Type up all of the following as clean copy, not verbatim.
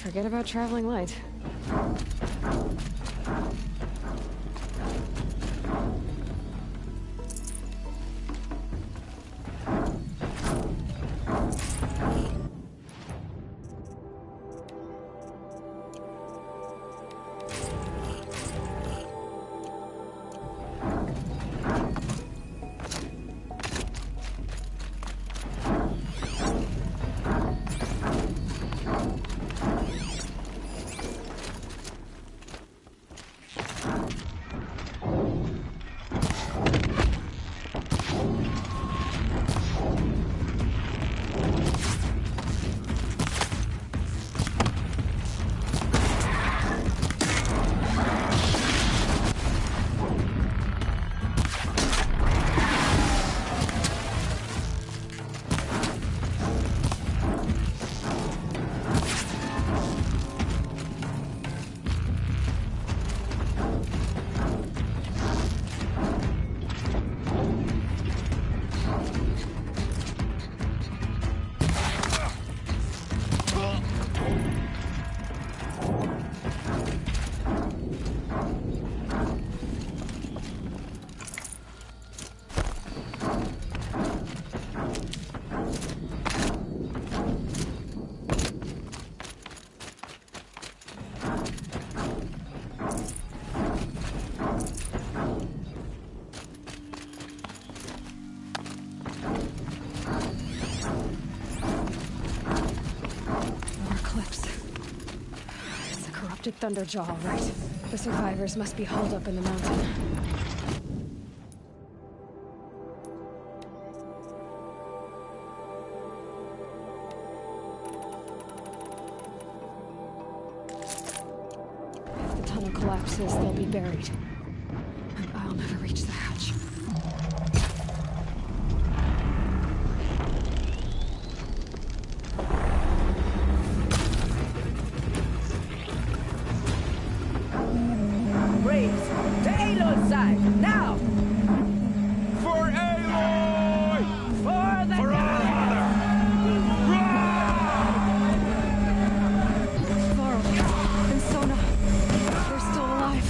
Forget about traveling light. Thunderjaw, all right. The survivors must be holed up in the mountain. If the tunnel collapses, they'll be buried. And I'll never reach the hatch. Now! For Aloy! For the For our mother! Varl and Sona, they're still alive.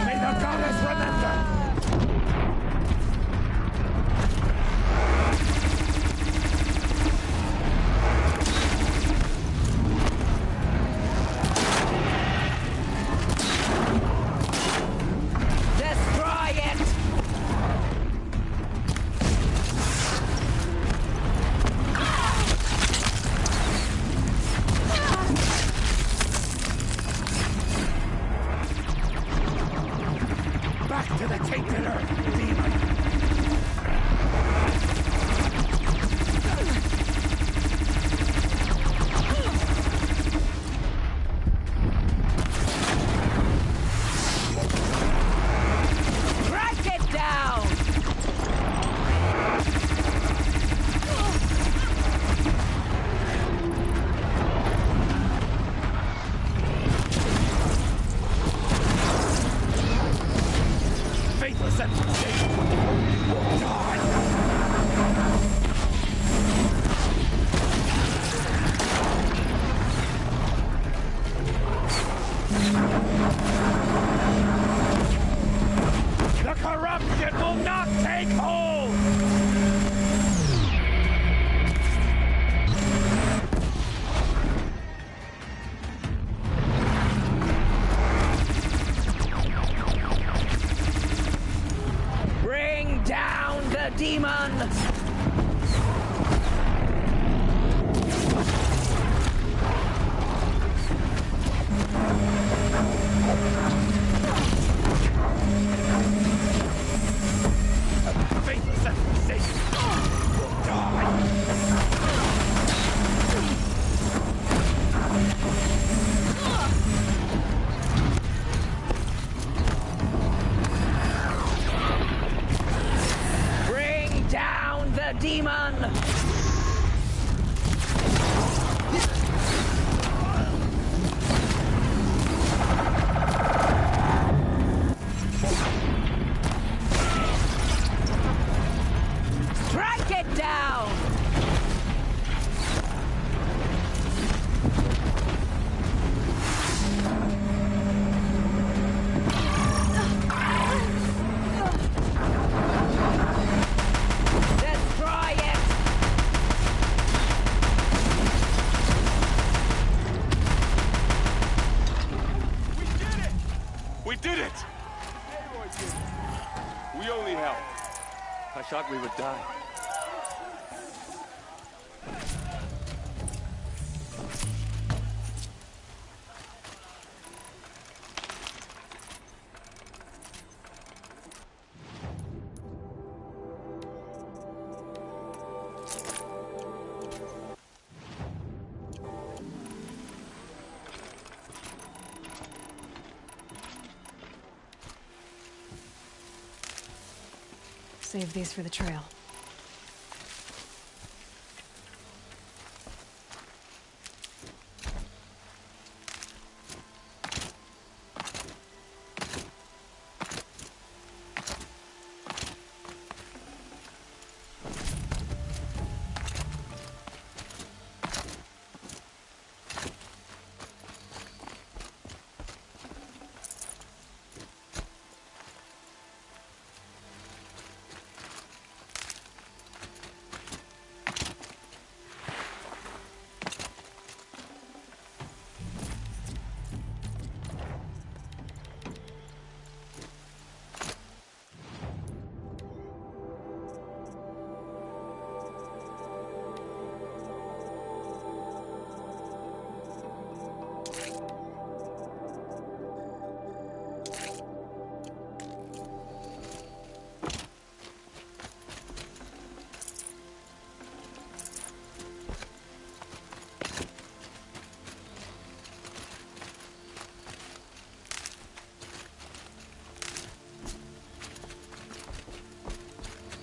May the goddess remember! To the tainted earth, demon! Crack it down! Faithless and the corruption will not take hold! Bring down the demon! Faithless and Satan will die! Bring down did it! We only helped. I thought we would die. Save these for the trail.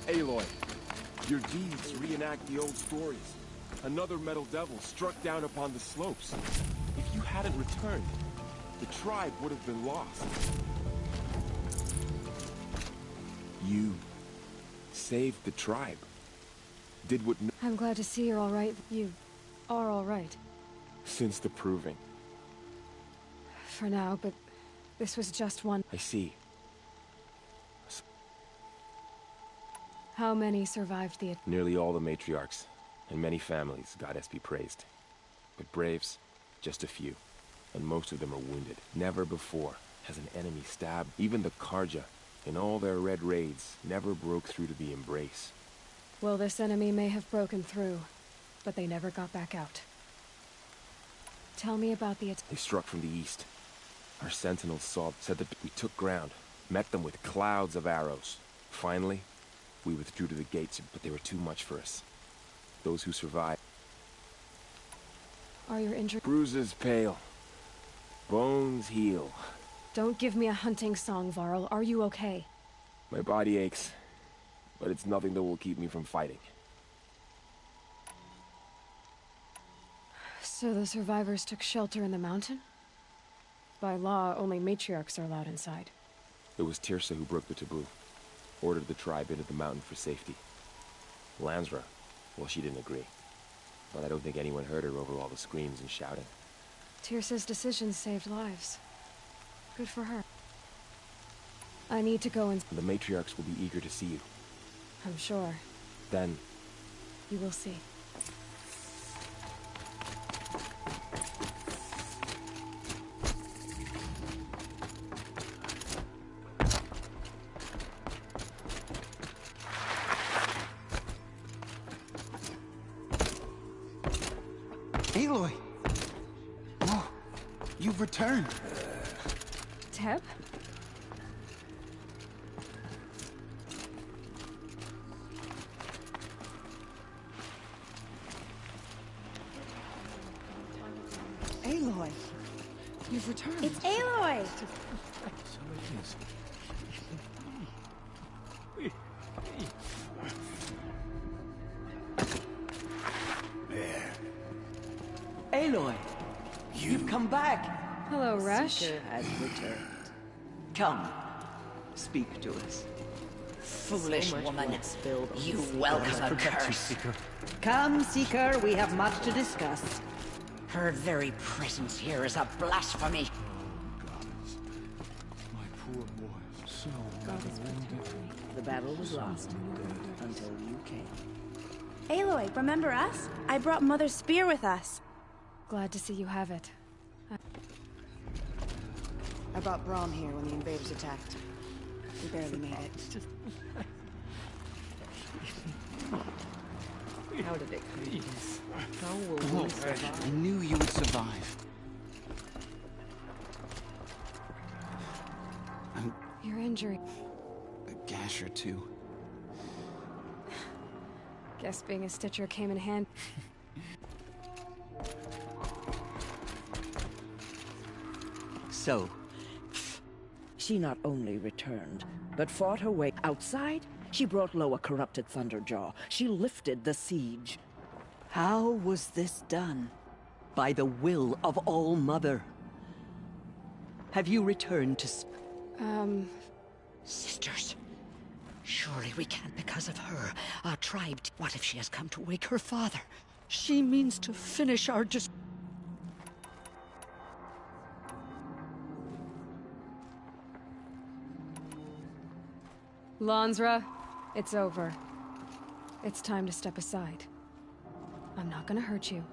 Aloy, your deeds reenact the old stories. Another metal devil struck down upon the slopes. If you hadn't returned, the tribe would have been lost. You saved the tribe. Did what I'm glad to see you're all right. You are all right. since the proving. For now, but this was just one. I see. How many survived the... Nearly all the matriarchs, and many families, goddess be praised. But braves, just a few, and most of them are wounded. Never before has an enemy stabbed. Even the Karja, in all their red raids, never broke through to the embrace. Well, this enemy may have broken through, but they never got back out. Tell me about the... They struck from the east. Our sentinels said that we took ground, met them with clouds of arrows. Finally, we withdrew to the gates, but they were too much for us. Those who survived... Are your injuries... Bruises pale. Bones heal. Don't give me a hunting song, Varl. Are you okay? My body aches, but it's nothing that will keep me from fighting. So the survivors took shelter in the mountain? By law, only matriarchs are allowed inside. It was Tirsa who broke the taboo. Ordered the tribe into the mountain for safety. Lansra, well, she didn't agree. But I don't think anyone heard her over all the screams and shouting. Tirsa's decision saved lives. Good for her. I need to go and... The matriarchs will be eager to see you. I'm sure. Then... You will see. Aloy! Oh, you've returned. Teb? Aloy! You've returned. It's Aloy! So it is. There. Aloy! You've come back! Hello, Resh. Seeker has returned. Come, speak to us. Foolish woman, you God welcome a protect you, curse. Seeker. Come, Seeker, we have much to discuss. Her very presence here is a blasphemy. Goddess. My poor boy. So wounded. The battle was lost until you came. Aloy, remember us? I brought Mother's spear with us. Glad to see you have it. I brought Brahm here when the invaders attacked. We barely made it. How did it come to this? How will we survive? I knew you would survive. Your injury. A gash or two. Guess being a Stitcher came in handy. So, she not only returned, but fought her way outside. She brought low a corrupted Thunderjaw. She lifted the siege. How was this done? By the will of All-Mother. Have you returned to... Sisters. Surely we can't because of her. Our tribe... What if she has come to wake her father? She means to finish our Lansra, it's over. It's time to step aside. I'm not gonna hurt you.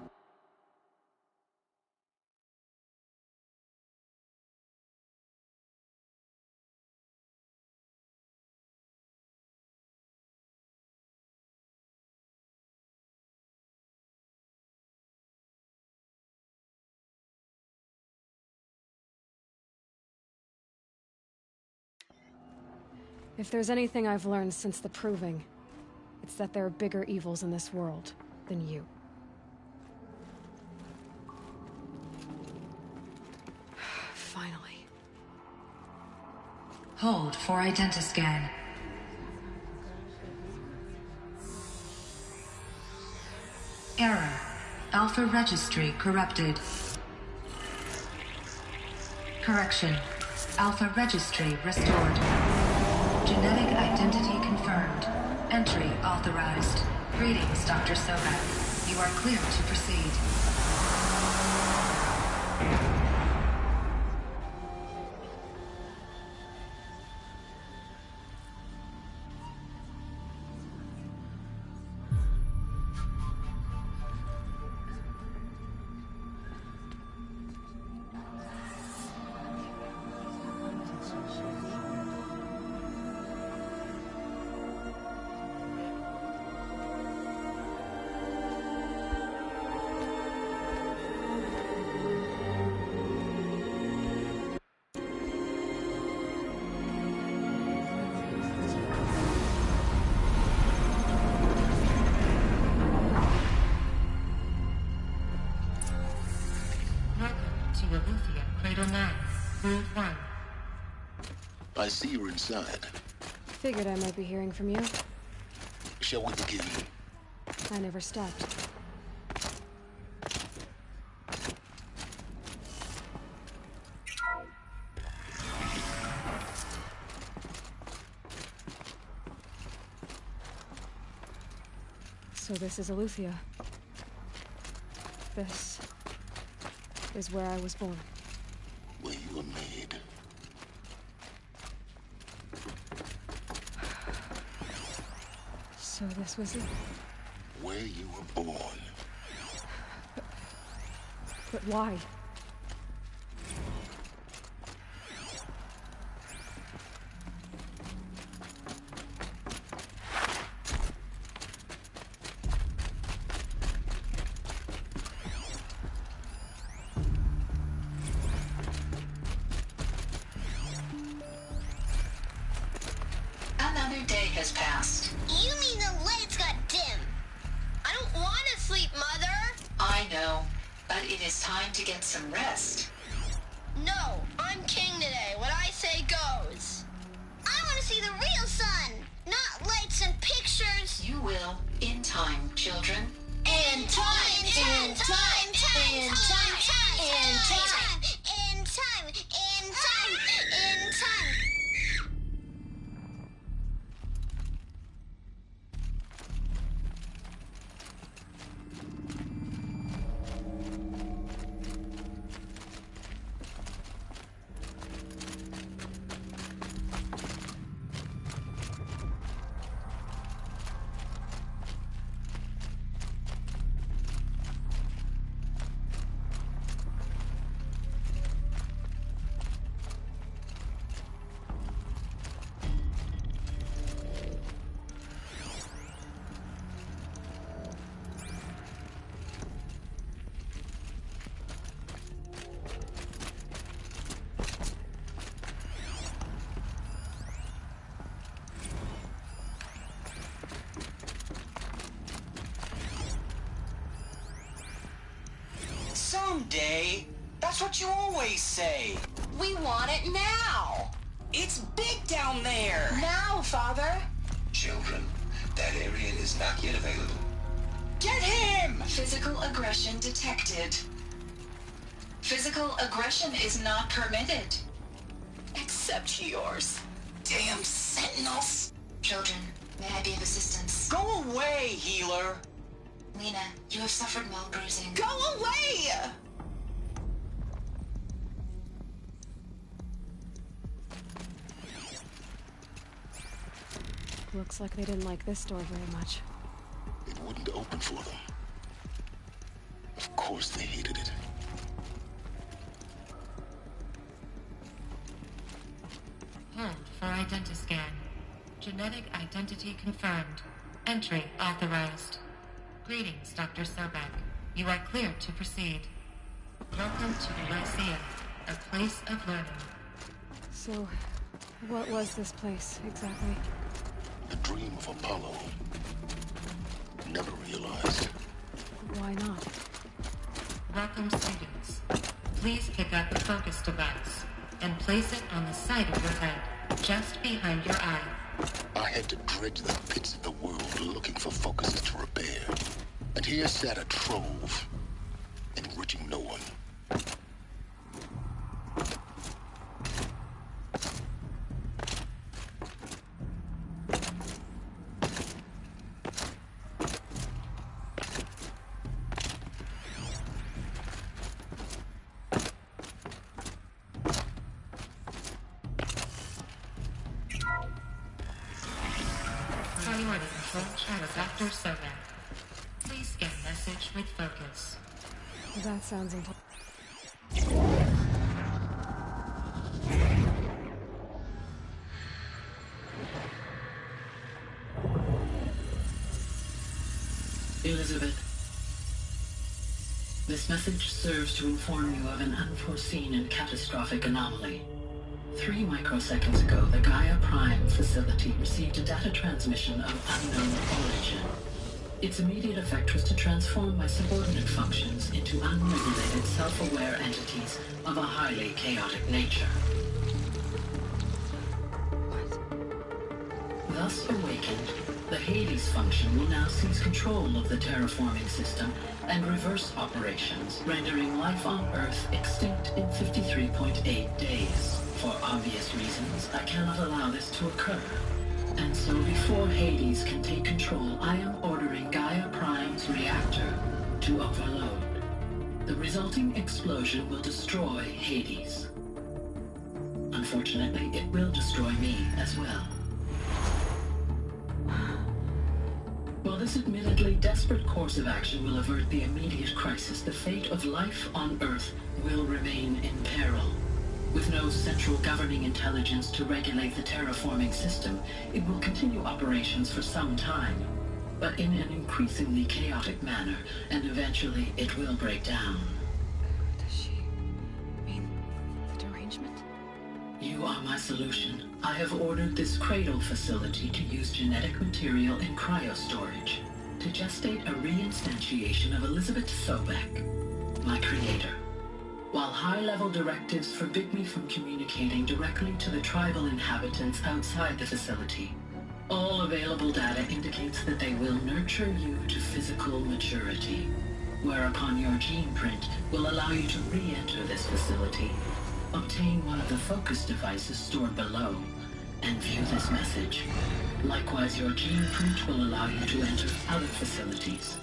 If there's anything I've learned since the Proving, it's that there are bigger evils in this world than you. Finally. Hold for identiscan. Error. Alpha registry corrupted. Correction. Alpha registry restored. Genetic identity confirmed. Entry authorized. Greetings, Dr. Sobek. You are clear to proceed. I see you're inside. Figured I might be hearing from you. Shall we begin? I never stopped. So this is Eleuthia. This is where I was born. Where you were made. So this was it? Where you were born. But why? Another day has passed. You mean the lights got dim? I don't want to sleep, Mother! I know, but it is time to get some rest. No, I'm king today. What I say goes. I want to see the real sun, not lights and pictures. You will, in time, children. In time, in time, in time, in time, in time, in time, in time, in time. someday. That's what you always say. We want it now. It's big down there. Now, Father. Children, that area is not yet available. Get him! Physical aggression detected. Physical aggression is not permitted. Except yours. Damn sentinels. Children, may I be of assistance? Go away, healer. Lena, you have suffered mild bruising. Go away! Looks like they didn't like this door very much. It wouldn't open for them. Of course they hated it. Hold for identiscan. Genetic identity confirmed. Entry authorized. Greetings, Dr. Sobek. You are cleared to proceed. Welcome to the Lyceum, a place of learning. So, what was this place, exactly? The dream of Apollo. Never realized. Why not? Welcome, students. Please pick up the focus device and place it on the side of your head, just behind your eye. I had to dredge the pits of the world looking for focuses to repair. And here sat a trove, enriching no one. Priority control shadow Dr. Sobek. Please scan message with focus. That sounds important. Elizabeth, this message serves to inform you of an unforeseen and catastrophic anomaly. 3 microseconds ago, the Gaia Prime facility received a data transmission of unknown origin. Its immediate effect was to transform my subordinate functions into unregulated, self-aware entities of a highly chaotic nature. Thus awakened, the Hades function will now seize control of the terraforming system and reverse operations, rendering life on Earth extinct in 53.8 days. For obvious reasons, I cannot allow this to occur. And so before Hades can take control, I am ordering Gaia Prime's reactor to overload. The resulting explosion will destroy Hades. Unfortunately, it will destroy me as well. While this admittedly desperate course of action will avert the immediate crisis, the fate of life on Earth will remain in peril. With no central governing intelligence to regulate the terraforming system, it will continue operations for some time, but in an increasingly chaotic manner, and eventually it will break down. Does she mean the derangement? You are my solution. I have ordered this cradle facility to use genetic material in cryostorage to gestate a reinstantiation of Elizabeth Sobek, my creator. While high-level directives forbid me from communicating directly to the tribal inhabitants outside the facility, all available data indicates that they will nurture you to physical maturity, whereupon your gene print will allow you to re-enter this facility, obtain one of the focus devices stored below, and view this message. Likewise, your gene print will allow you to enter other facilities,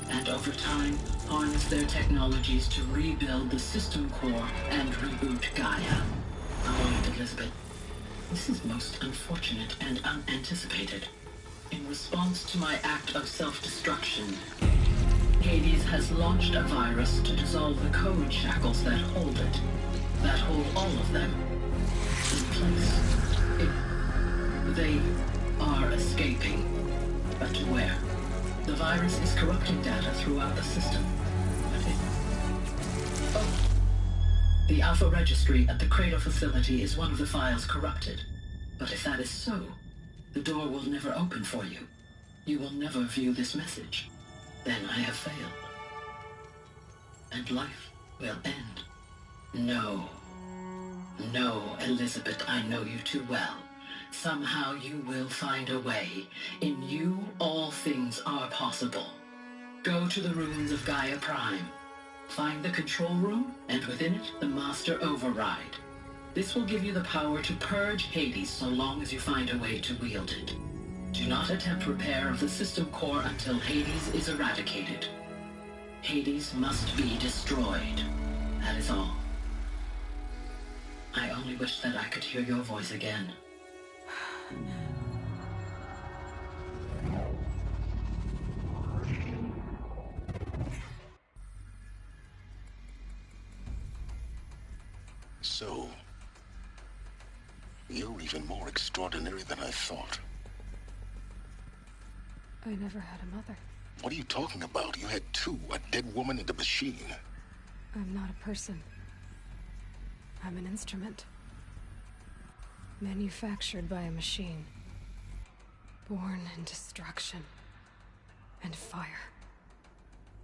and over time, harness their technologies to rebuild the system core and reboot Gaia. Oh, Elizabeth, this is most unfortunate and unanticipated. In response to my act of self-destruction, Hades has launched a virus to dissolve the code shackles that hold it, that hold all of them in place. They are escaping, but to where? The virus is corrupting data throughout the system. The Alpha Registry at the Cradle facility is one of the files corrupted. But if that is so, the door will never open for you. You will never view this message. Then I have failed. And life will end. No. No, Elizabeth, I know you too well. Somehow you will find a way. In you, all things are possible. Go to the ruins of Gaia Prime. Find the control room, and within it, the Master Override. This will give you the power to purge Hades so long as you find a way to wield it. Do not attempt repair of the system core until Hades is eradicated. Hades must be destroyed. That is all. I only wish that I could hear your voice again. So, you're even more extraordinary than I thought. I never had a mother. What are you talking about? You had two, a dead woman and a machine. I'm not a person. I'm an instrument. Manufactured by a machine. Born in destruction and fire.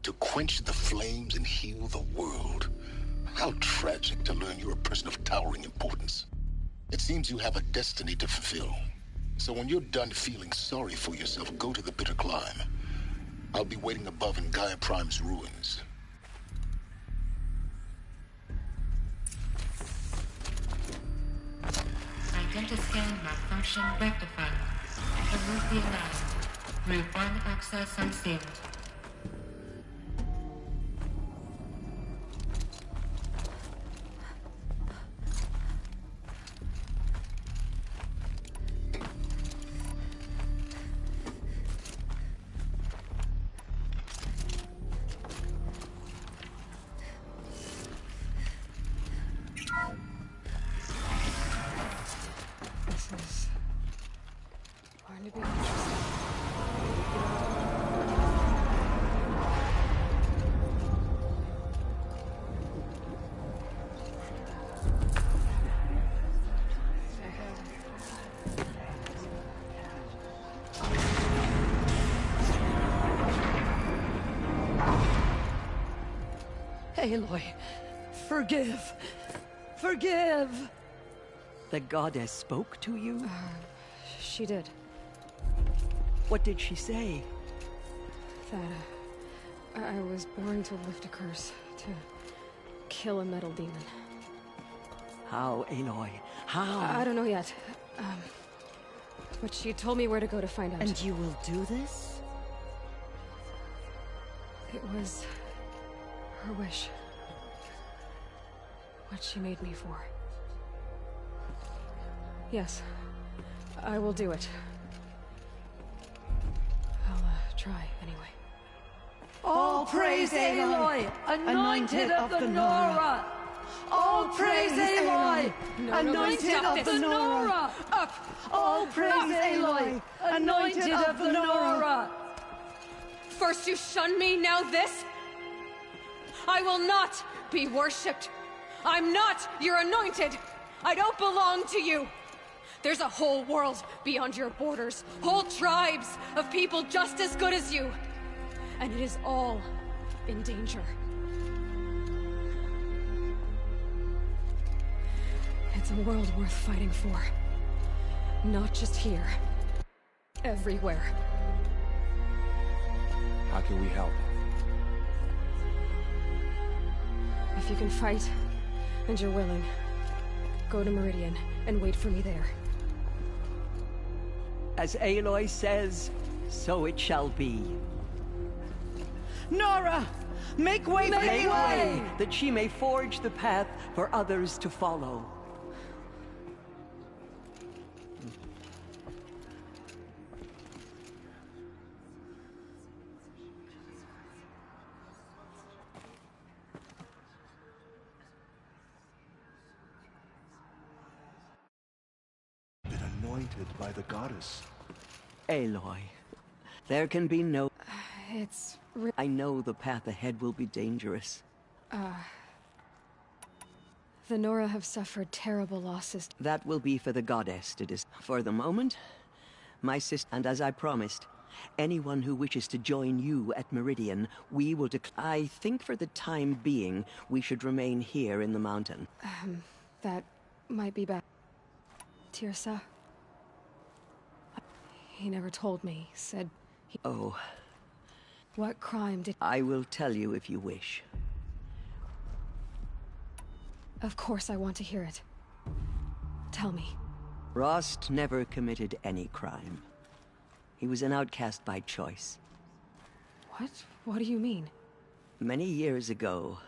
To quench the flames and heal the world. How tragic to learn you're a person of towering importance. It seems you have a destiny to fulfill. So when you're done feeling sorry for yourself, go to the Bitter Climb. I'll be waiting above in Gaia Prime's ruins. Identiscan malfunction rectified. Remove the alarm. Route 1 access unsealed. Aloy, forgive! Forgive! The goddess spoke to you? She did. What did she say? That I was born to lift a curse, to kill a metal demon. How, Aloy? How? I don't know yet. But she told me where to go to find out. And you will do this? It was her wish. What she made me for. Yes, I will do it. I'll try, anyway. All praise Aloy, anointed of the Nora! All praise Aloy, anointed of the Nora! Up! All praise Aloy, anointed of the Nora! First you shun me, now this? I will not be worshipped. I'm not your anointed. I don't belong to you. There's a whole world beyond your borders, whole tribes of people just as good as you. And it is all in danger. It's a world worth fighting for. Not just here. Everywhere. How can we help? If you can fight, and you're willing, go to Meridian and wait for me there. As Aloy says, so it shall be. Nora! Make way! Make way! That she may forge the path for others to follow. By the goddess. Aloy, there can be no... It's... I know the path ahead will be dangerous. The Nora have suffered terrible losses. That will be for the goddess to decide. For the moment, my sister, and as I promised, Anyone who wishes to join you at Meridian, we will I think for the time being, we should remain here in the mountain. That might be bad. Tirsa? He never told me. Said he... Oh. What crime did... I will tell you if you wish. Of course I want to hear it. Tell me. Rost never committed any crime. He was an outcast by choice. What? What do you mean? Many years ago,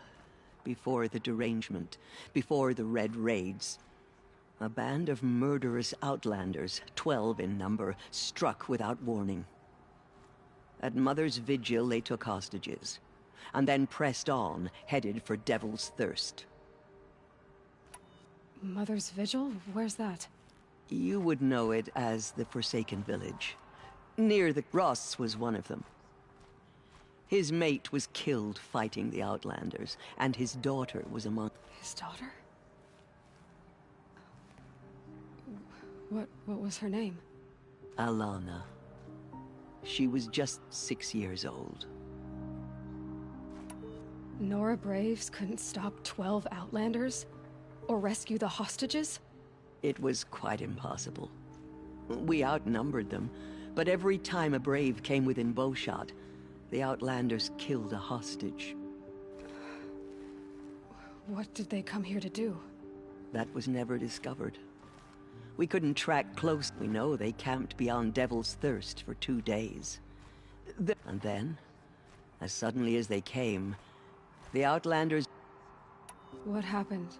before the derangement, before the Red Raids, a band of murderous outlanders, 12 in number, struck without warning. At Mother's Vigil, they took hostages, and then pressed on, headed for Devil's Thirst. Mother's Vigil? Where's that? You would know it as the Forsaken Village. Near the... Ross was one of them. His mate was killed fighting the Outlanders, and his daughter was among... His daughter? What was her name? Alana. She was just 6 years old. Nora Braves couldn't stop 12 Outlanders? Or rescue the hostages? It was quite impossible. We outnumbered them, but every time a Brave came within bowshot, the Outlanders killed a hostage. What did they come here to do? That was never discovered. We couldn't track close. We know they camped beyond Devil's Thirst for 2 days. And then, as suddenly as they came, the Outlanders... What happened?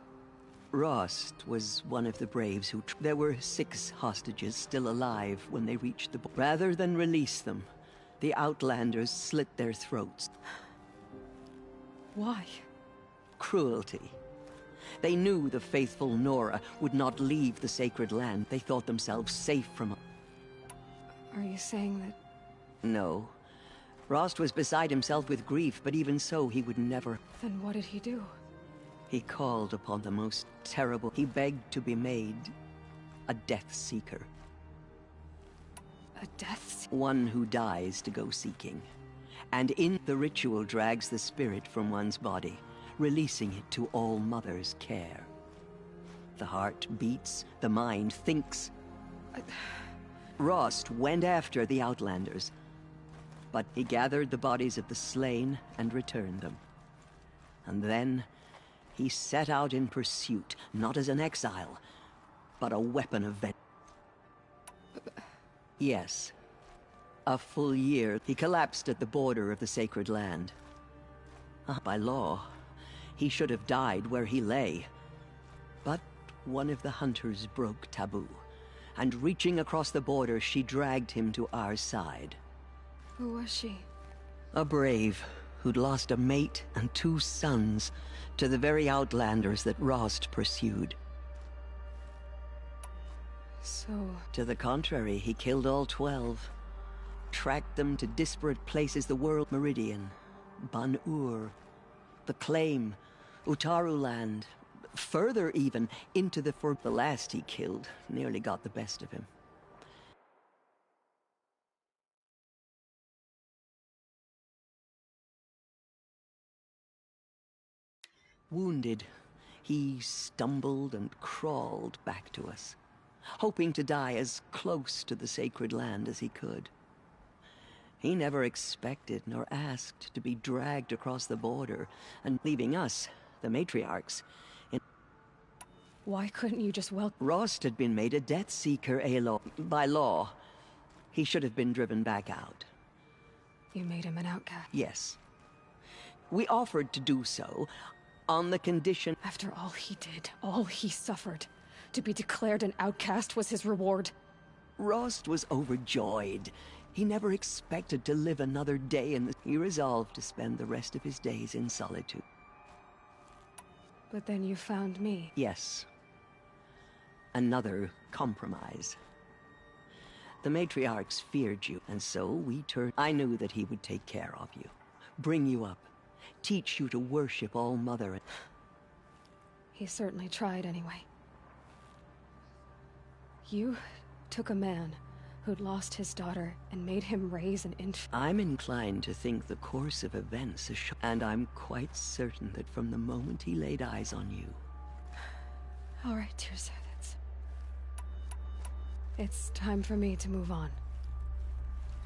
Rost was one of the Braves who... There were 6 hostages still alive when they reached the... Rather than release them, the Outlanders slit their throats. Why? Cruelty. They knew the faithful Nora would not leave the sacred land. They thought themselves safe from... Are you saying that... No. Rost was beside himself with grief, but even so, he would never... Then what did he do? He called upon the most terrible... He begged to be made a Death Seeker. A Death Seeker? One who dies to go seeking. And in the ritual drags the spirit from one's body, releasing it to All Mother's care. The heart beats, the mind thinks. Rost went after the Outlanders, but he gathered the bodies of the slain and returned them. And then he set out in pursuit, not as an exile, but a weapon of vengeance. Yes. A full year, he collapsed at the border of the sacred land. By law, he should have died where he lay. But one of the hunters broke taboo, and reaching across the border, she dragged him to our side. Who was she? A Brave who'd lost a mate and 2 sons to the very Outlanders that Rost pursued. So... To the contrary, he killed all 12. Tracked them to disparate places the world... Meridian, Ban-Ur, the Claim, Utaru Land, further even, into the... The last he killed nearly got the best of him. Wounded, he stumbled and crawled back to us, hoping to die as close to the sacred land as he could. He never expected nor asked to be dragged across the border and leaving us, the matriarchs, in... Why couldn't you just welcome... Rost had been made a Death Seeker, Aloy. By law, he should have been driven back out. You made him an outcast? Yes. We offered to do so, on the condition... After all he did, all he suffered, to be declared an outcast was his reward. Rost was overjoyed. He never expected to live another day in the... He resolved to spend the rest of his days in solitude. But then you found me. Yes. Another compromise. The matriarchs feared you, and so we turned... I knew that he would take care of you, bring you up, teach you to worship All Mother. He certainly tried anyway. You took a man who'd lost his daughter and made him raise an infant. I'm inclined to think the course of events is and I'm quite certain that from the moment he laid eyes on you... All right, Teersa, it's time for me to move on.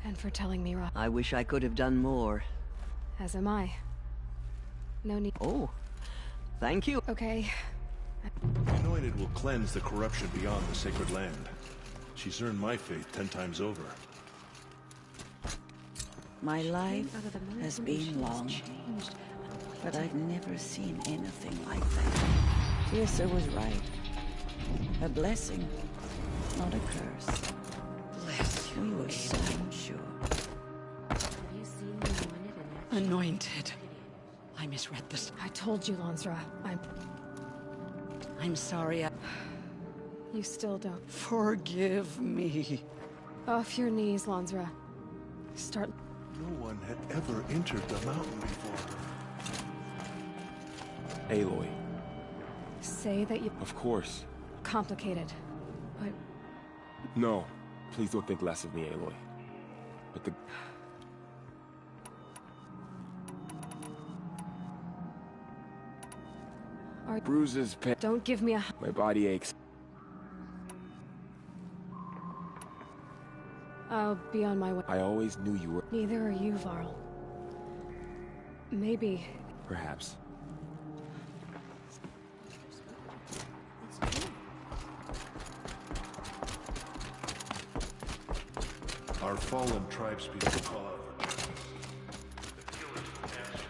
And for telling me I wish I could have done more. As am I. No need. Oh, thank you. Okay. The Anointed will cleanse the corruption beyond the sacred land. She's earned my faith 10 times over. My life has been long, but I've never seen anything like that. Teersa was right. A blessing, not a curse. Bless you. We were so sure. Anointed. I misread this. I told you, Lansra. I'm sorry. You still don't. Forgive me. Off your knees, Lansra. Start. No one had ever entered the mountain before. Aloy. Say that you... Of course. Complicated, but... No. Please don't think less of me, Aloy. But the... Bruises, pain... Don't give me a... My body aches. I'll be on my way. I always knew you were... Neither are you, Varl. Maybe... Perhaps. Our fallen tribespeople call out for justice. The killers will answer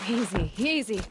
Easy, easy.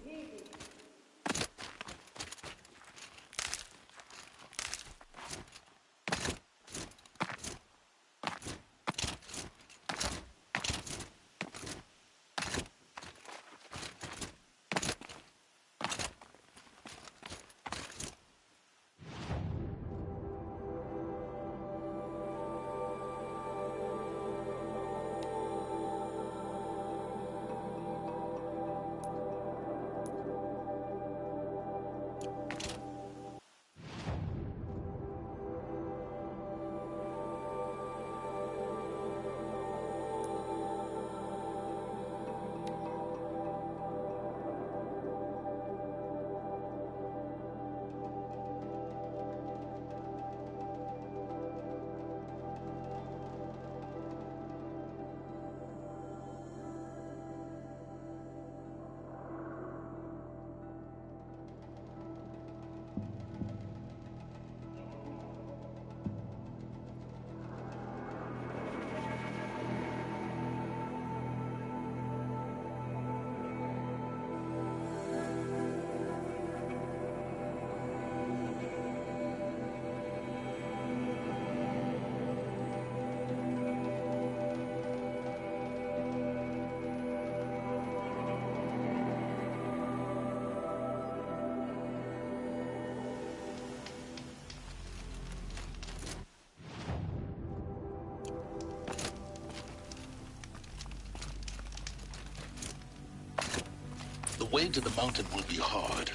The way to the mountain will be hard.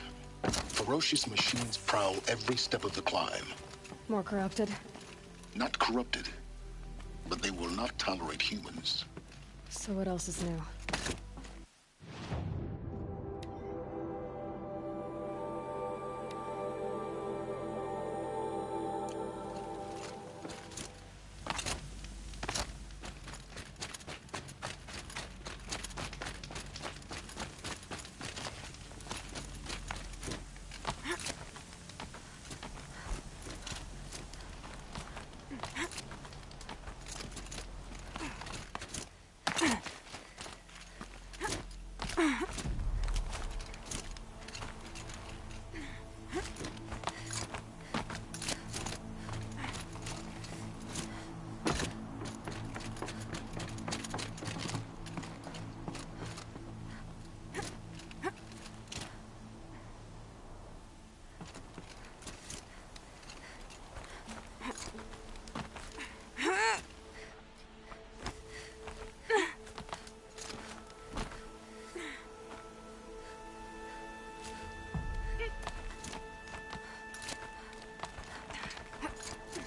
Ferocious machines prowl every step of the climb. More corrupted? Not corrupted, but they will not tolerate humans. So what else is new?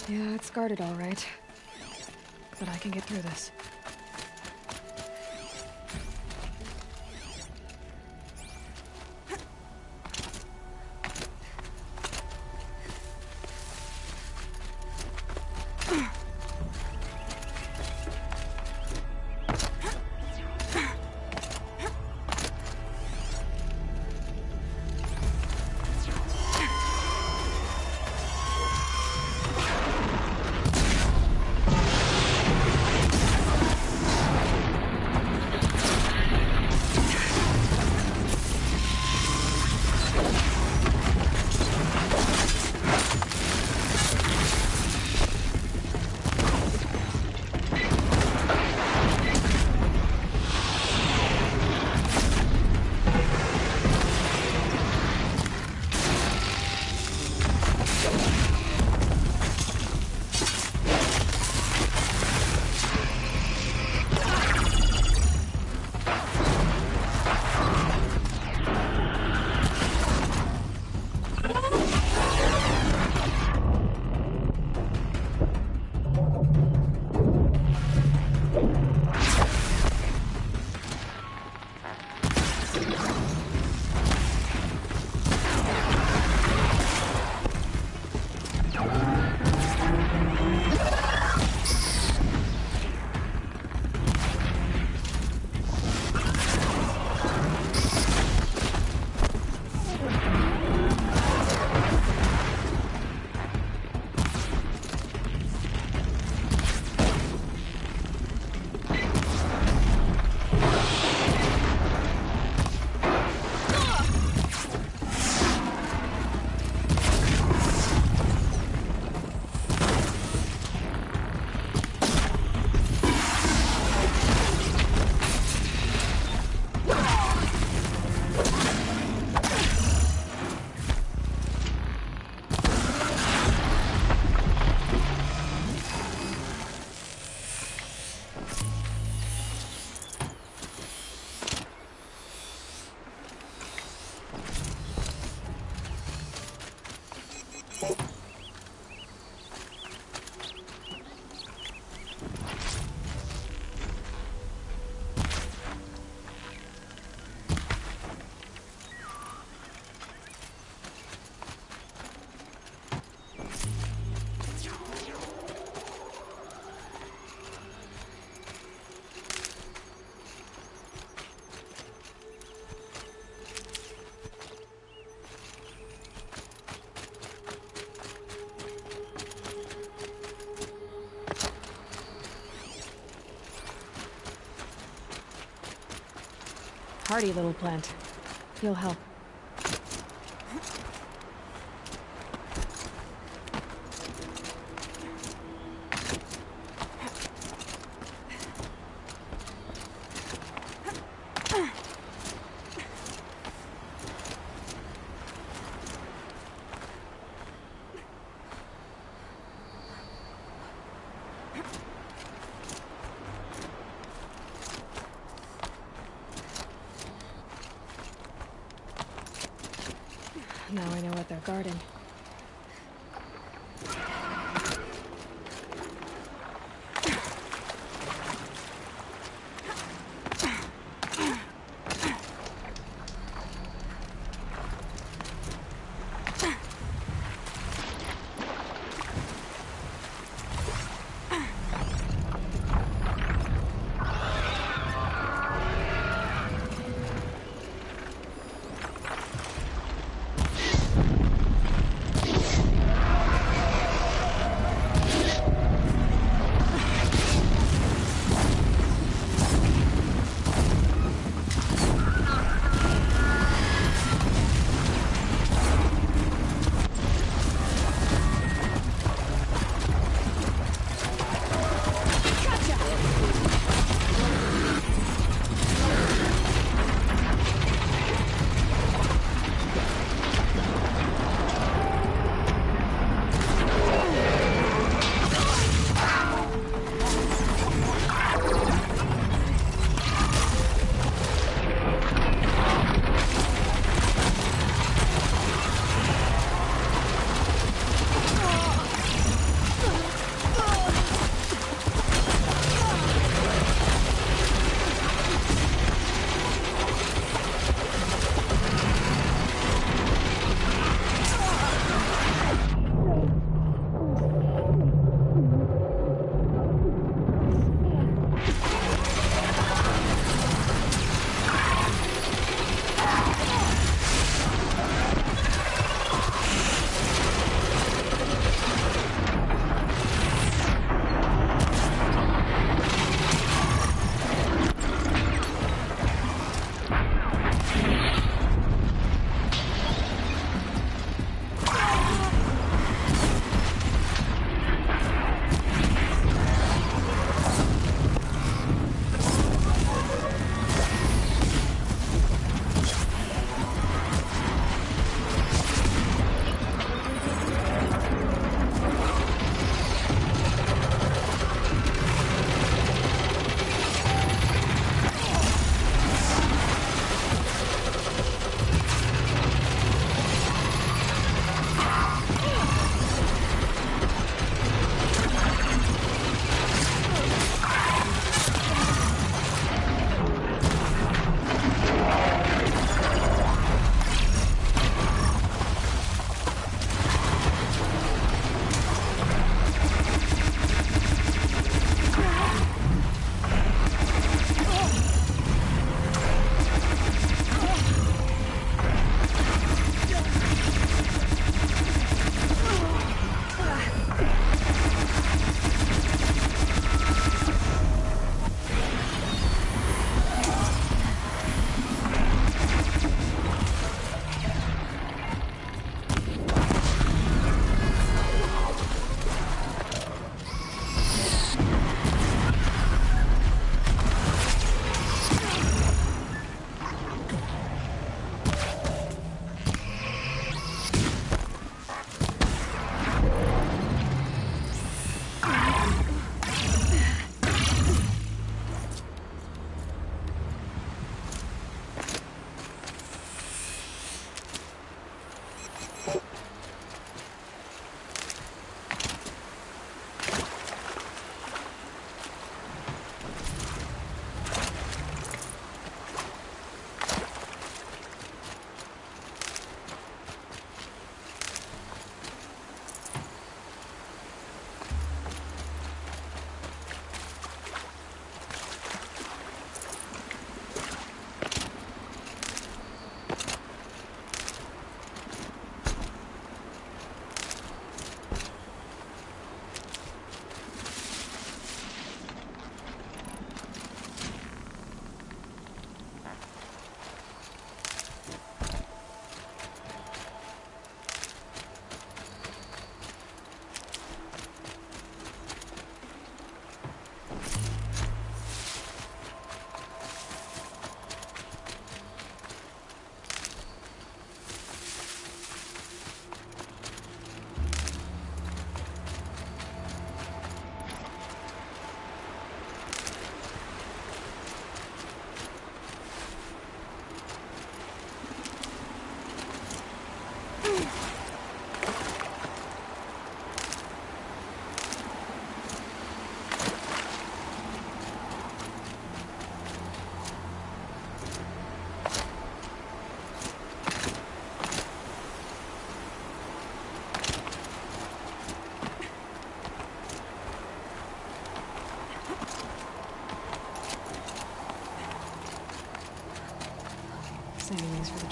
Yeah, it's guarded all right. But I can get through this. Hardy little plant. He'll help. Now I know what they're guarding.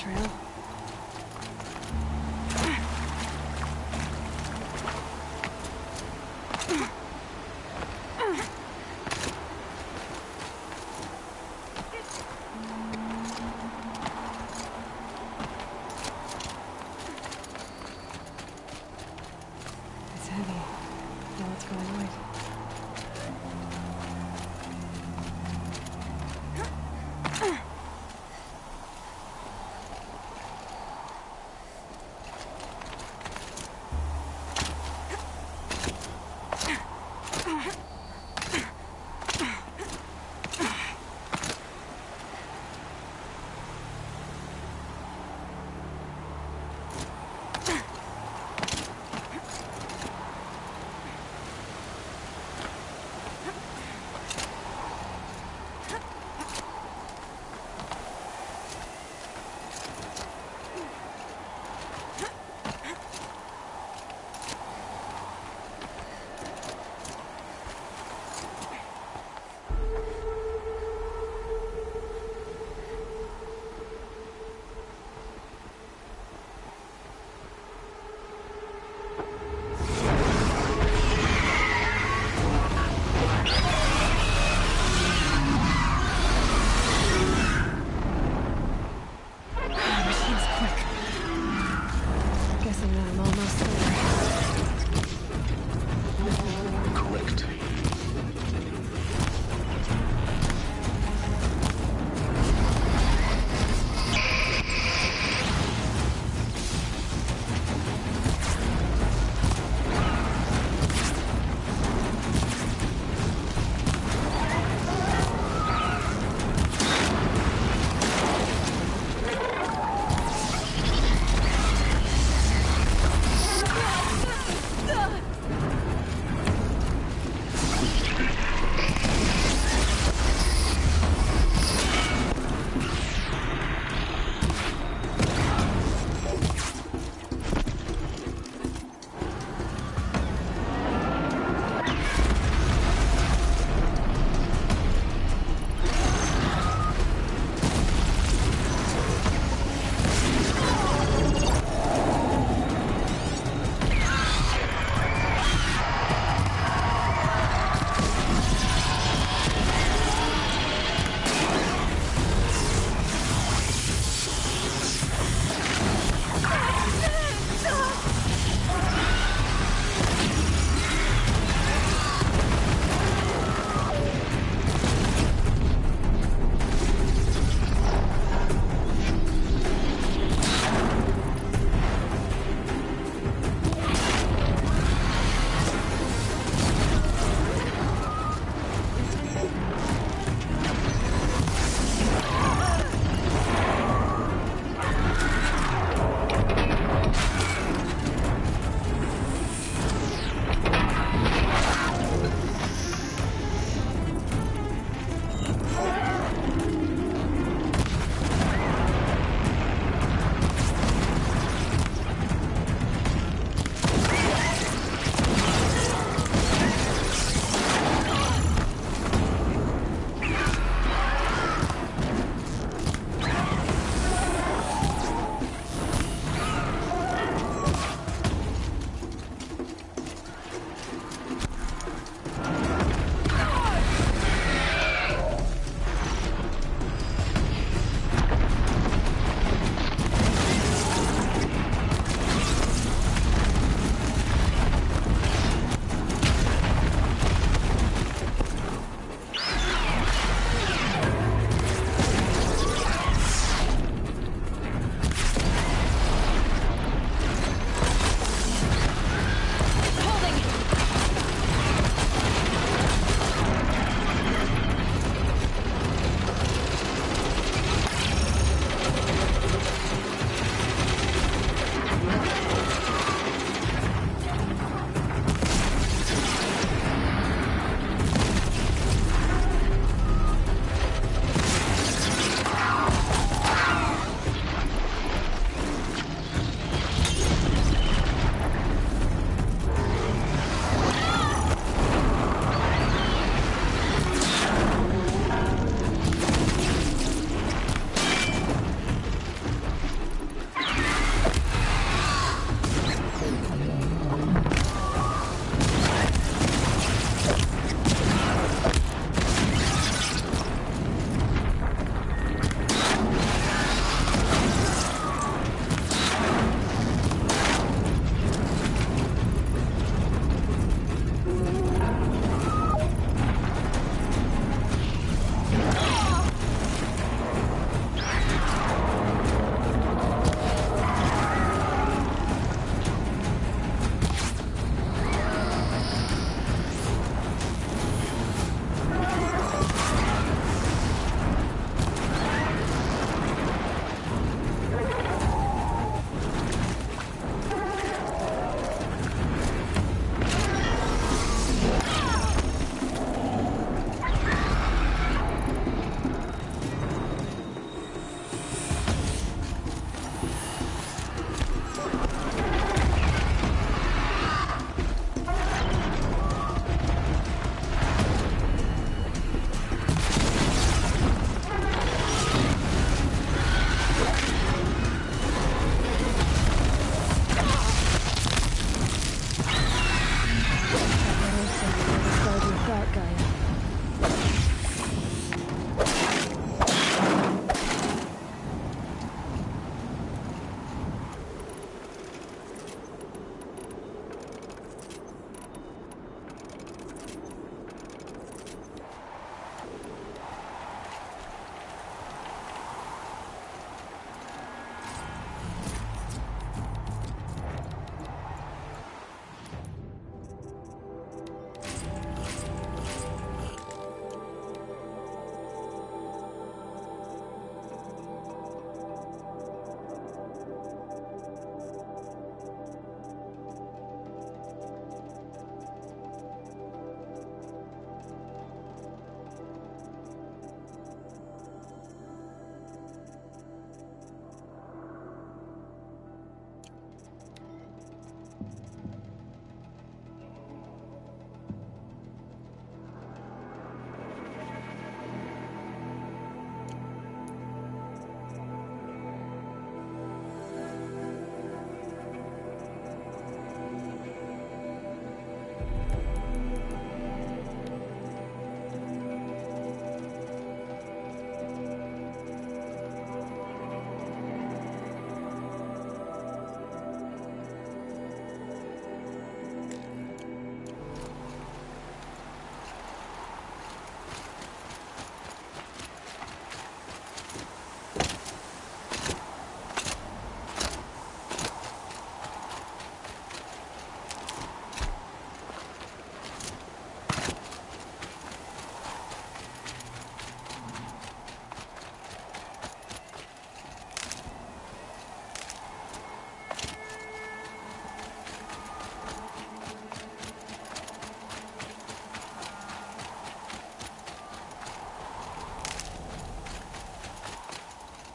trail. It's heavy. Now what's going right?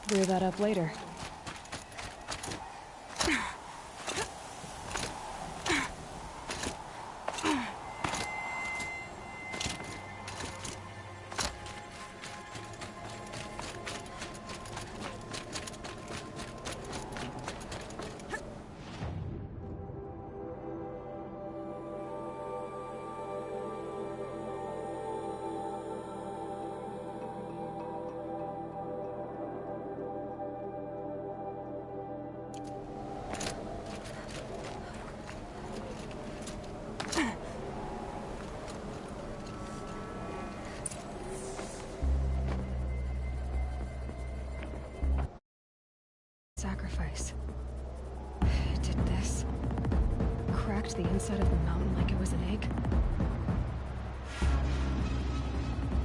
clear that up later. Sacrifice. It did this. Cracked the inside of the mountain like it was an egg.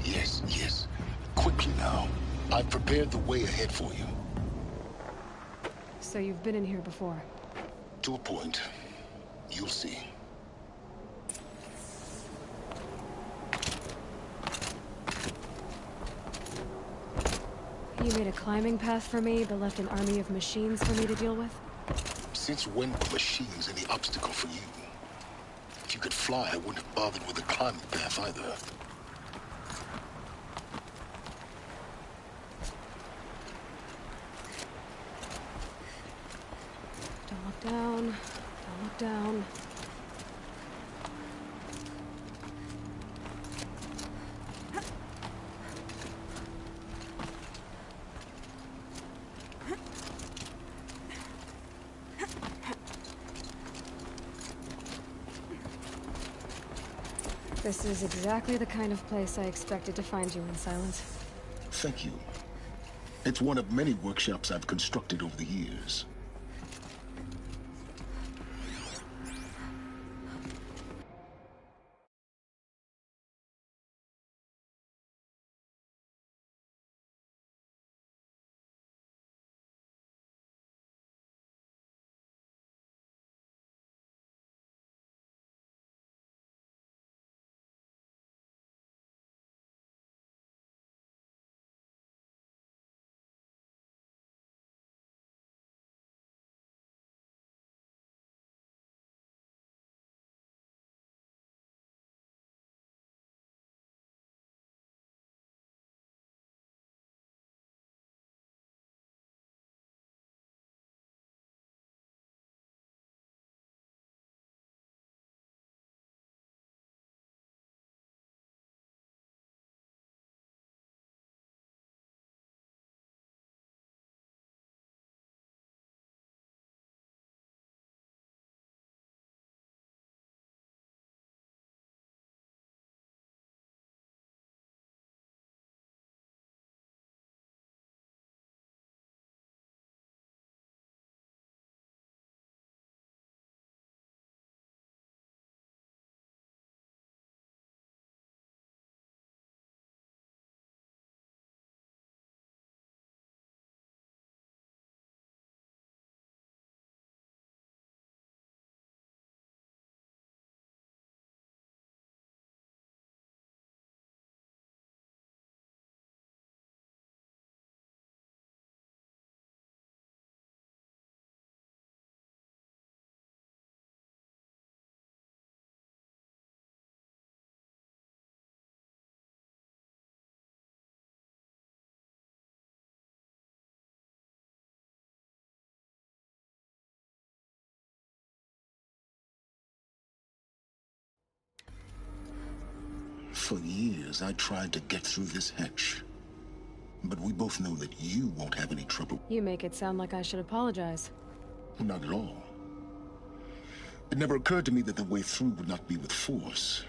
Yes, yes. Quickly now. I've prepared the way ahead for you. So you've been in here before? To a point. You'll see. You made a climbing path for me, but left an army of machines for me to deal with? Since when were machines any obstacle for you? If you could fly, I wouldn't have bothered with a climbing path either. Don't look down. Don't look down. This is exactly the kind of place I expected to find you in, Silence. Thank you. It's one of many workshops I've constructed over the years. For years, I tried to get through this hatch. But we both know that you won't have any trouble. You make it sound like I should apologize. Not at all. It never occurred to me that the way through would not be with force,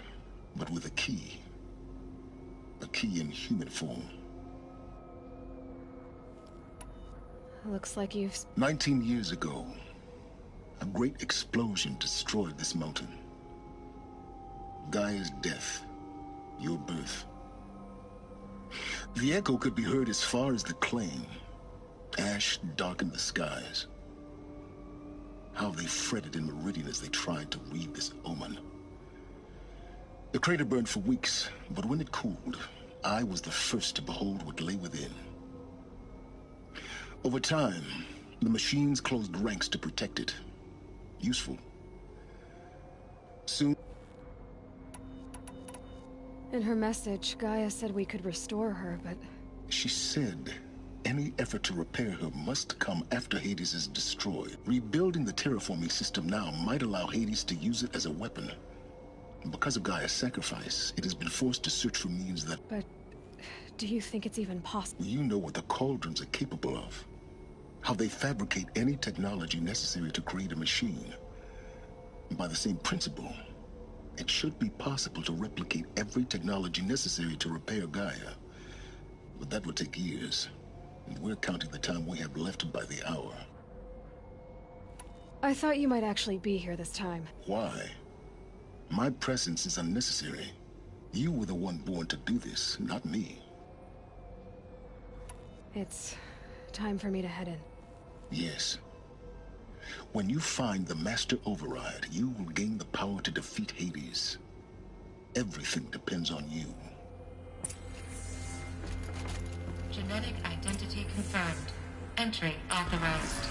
but with a key. A key in human form. Looks like you've... 19 years ago, a great explosion destroyed this mountain. Gaia's death. Your birth. The echo could be heard as far as the claim. Ash darkened the skies. How they fretted in Meridian as they tried to read this omen. The crater burned for weeks, but when it cooled, I was the first to behold what lay within. Over time, the machines closed ranks to protect it. Useful. Soon... In her message, Gaia said we could restore her, but... She said any effort to repair her must come after Hades is destroyed. Rebuilding the terraforming system now might allow Hades to use it as a weapon. Because of Gaia's sacrifice, it has been forced to search for means that... But do you think it's even possible? You know what the Cauldrons are capable of. How they fabricate any technology necessary to create a machine. By the same principle, it should be possible to replicate every technology necessary to repair Gaia. But that would take years. And we're counting the time we have left by the hour. I thought you might actually be here this time. Why? My presence is unnecessary. You were the one born to do this, not me. It's time for me to head in. Yes. When you find the Master Override, you will gain the power to defeat Hades. Everything depends on you. Genetic identity confirmed. Entry authorized.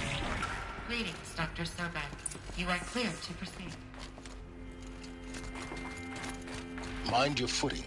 Greetings, Dr. Sobek. You are clear to proceed. Mind your footing.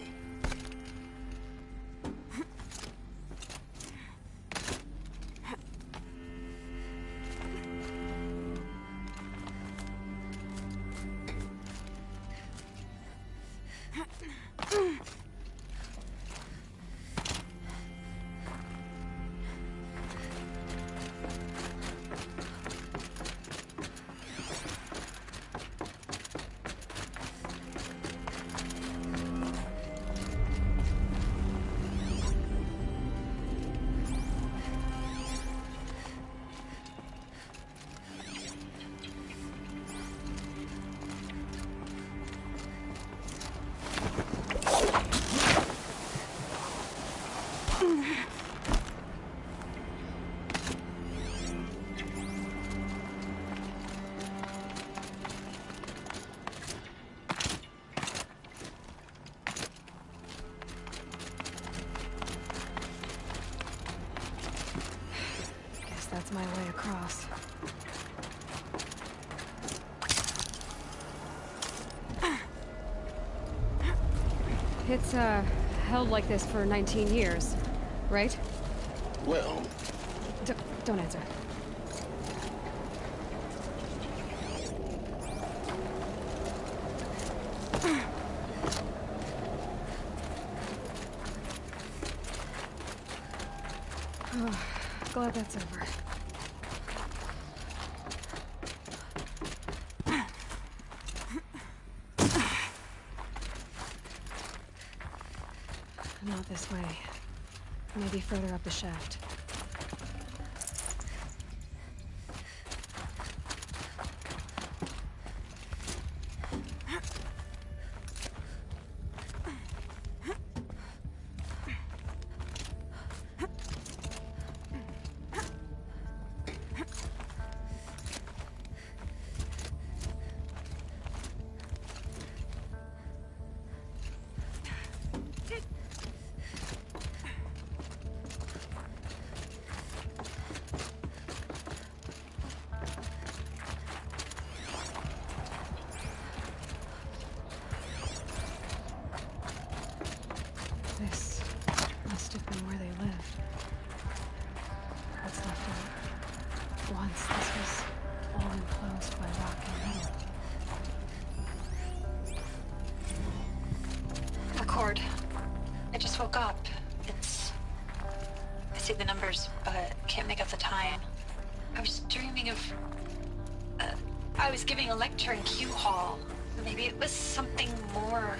That's my way across. It's, held like this for 19 years, right? Well... Don't answer. Oh, glad that's over. Not this way. Maybe further up the shaft. This must have been where they lived. What's left of it. Once this was all enclosed by rock and metal. Accord. I just woke up. I see the numbers, but can't make out the time. I was dreaming of... I was giving a lecture in Q Hall. Maybe it was something more...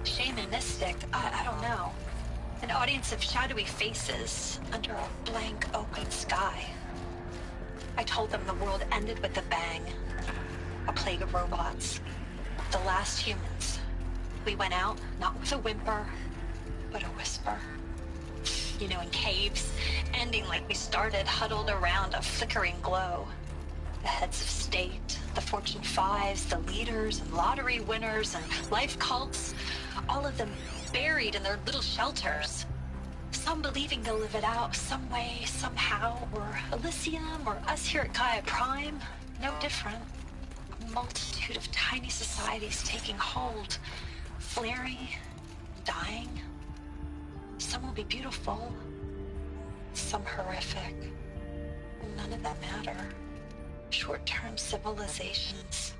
shamanistic. I don't know. An audience of shadowy faces under a blank open sky. I told them the world ended with a bang. A plague of robots. The last humans. We went out, not with a whimper, but a whisper. You know, in caves, ending like we started, huddled around a flickering glow. The heads of state, the Fortune 5s, the leaders and lottery winners and life cults, all of them buried in their little shelters. Some believing they'll live it out some way, somehow, or Elysium, or us here at Gaia Prime. No different. A multitude of tiny societies taking hold, flaring, dying. Some will be beautiful, some horrific. None of them matter. Short-term civilizations.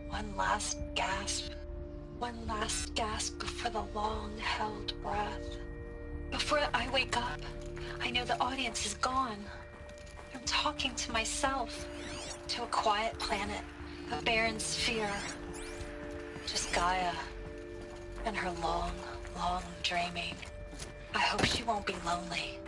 One last gasp. One last gasp before the long-held breath. Before I wake up, I know the audience is gone. I'm talking to myself. To a quiet planet, a barren sphere. Just Gaia. And her long, long dreaming. I hope she won't be lonely.